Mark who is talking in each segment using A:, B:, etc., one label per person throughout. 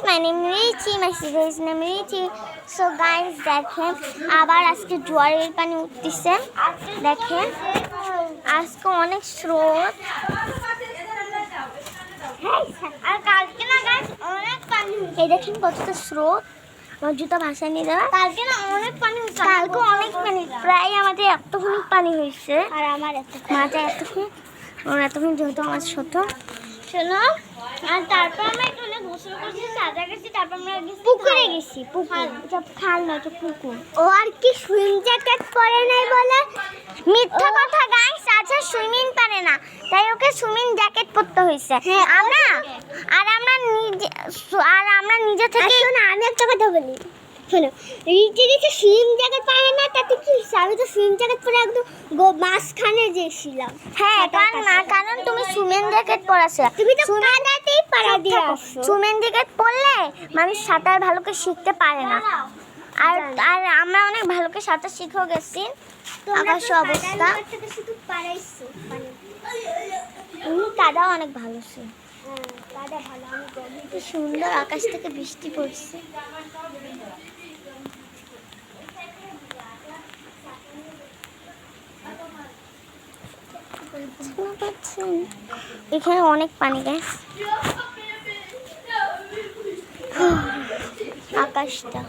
A: my name is Richi, my sister's name is Richi. So guys, দেখেন আবার আজকে জোয়ারের পানি উঠতেছে। দেখেন আজকে অনেক স্রোত, আর কালকে না গাইস অনেক পানি। এই দেখেন কতটা স্রোত, আমার জুতা ভাষায় নিয়ে যাওয়া। কালকে না অনেক পানি হয়েছে, কালকে অনেক পানি, প্রায় আমাদের এতক্ষণ পানি হয়েছে। আর আমার মাঝে এতক্ষণ যেহেতু আমার ছোট শোনো। আর তারপর আমরা একটু গোসল করছি, সাদা গেছি, তারপর আমরা পুকুরে গেছি। পুকুর খাল নয় তো পুকুর। ও আর কি সুইমিং জ্যাকেট পরে নাই বলে মিথ্যা কথা গাইস। আচ্ছা সুইমিং পারে না তাই ওকে সুইমিং জ্যাকেট পরতে হয়েছে। আমরা নিজে থেকে। আমি একটা কথা বলি, শোনো, রিচে সুইমিং জ্যাকেট পারে না তাতে কি? আমি তো সুইমিং জ্যাকেট পরে একদম মাঝখানে গেছিলাম। হ্যাঁ কারণ তুমি সুইমিং জ্যাকেট পরাছো, তুমি তো কাদাতেই পাড়া দিয়ে আসছো। সুইমিং জ্যাকেট পরলে মানুষ সাঁতার ভালো করে শিখতে পারে না। আর আমরা অনেক ভালো করে সাঁতার শিখেও গেছি। আকাশ অবস্থা শুধু পারাইছো, কাদা অনেক ভালো ছিল। কাদা ভালো, কি সুন্দর আকাশ থেকে বৃষ্টি পড়ছে। এখানে অনেক পানি গাইস, আকাশটা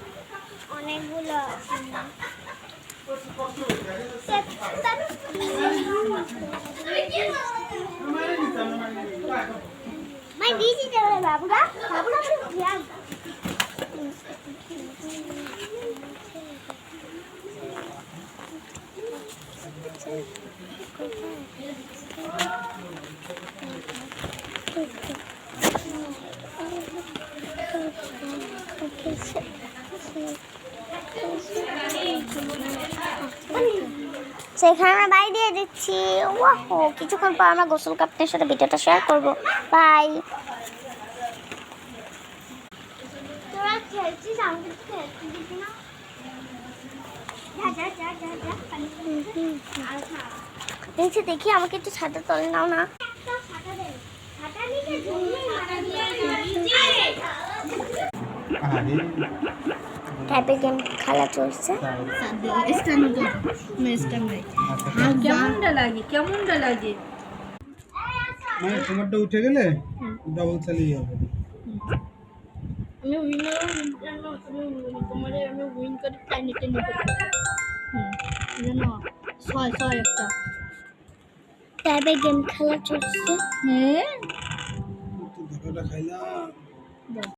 A: অনেকগুলো। সেখানে আমরা বাই দিয়ে দিচ্ছি। ওয়াও, কিছুক্ষণ পর আমরা গোসল কাপড়ের সাথে ভিডিওটা শেয়ার করব। বাই। তোরা খেলছিস, আমি খেলছি না। দেখছি দেখি, আমাকে একটু ছাতা তলে নাও না। টাইপের গেম খেলা চলছে।
B: কেমনটা লাগে
C: মানে তোমারটা উঠে গেলে ডাবল চালিয়ে হবে।
B: আমি উইনার তোমারে আমি উইন করে টাইনে জানো 6 একটা
A: টাইপের গেম খেলা চলছে।
B: হ্যাঁ
C: ধোকাটা খাইলাম।